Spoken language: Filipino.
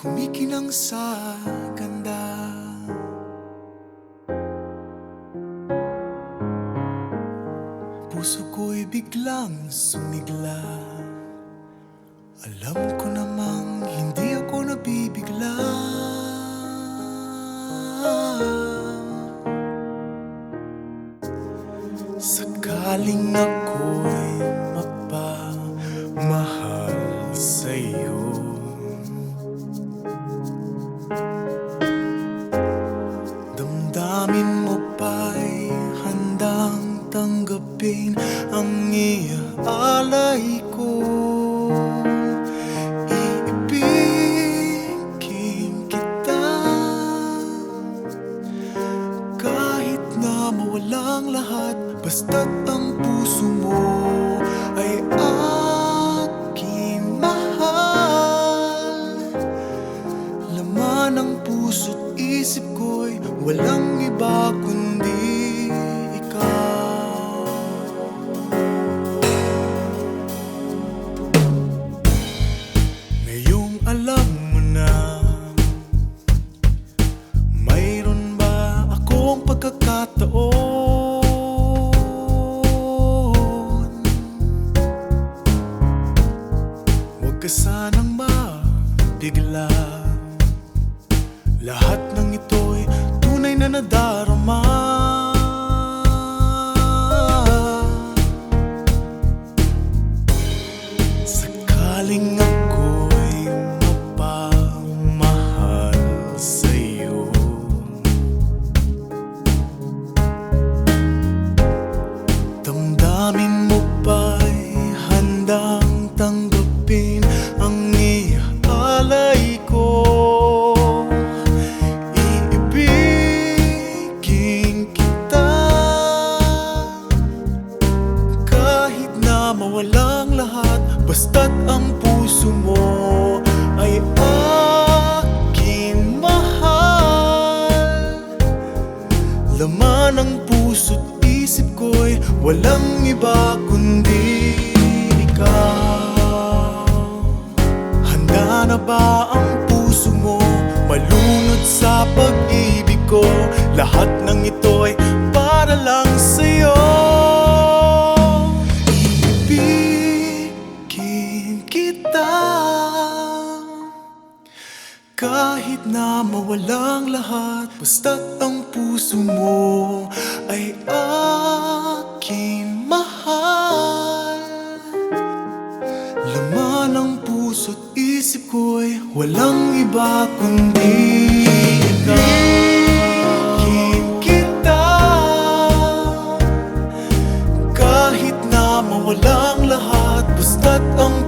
kumikinang sa ganda. Puso ko'y biglang sumigla. Alam ko namang hindi ako nabibigla. Sakaling ako'y mapamahal sa'yo, damdamin mo ba'y handang tanggapin ang iaalay ko? Iibigin kita kahit na mawalang lahat, basta't ang puso mo ay aking mahal. Laman ng puso't isip ko'y walang iba kundi ikaw. Ngayong alam mo na, mayroon ba akong pagkakataon? Huwag ka sanang mabigla. Lahat ng ito'y tunay na nadarama. Sakaling ako'y mapamahal sa'yo, damdamin mo ba'y handang tanggapin ang iaalay ko? Mawalang lahat, basta't ang puso mo ay aking mahal. Laman ng puso't isip ko'y walang iba kundi ikaw. Handa na ba ang puso mo malunod sa pag-ibig ko? Lahat ng ito'y para lang sa'yo. Kahit na mawalang lahat, basta't ang puso mo ay aking mahal. Laman ng puso't isip ko'y walang iba kundi ikaw. Kita kahit na mawalang lahat, basta't ang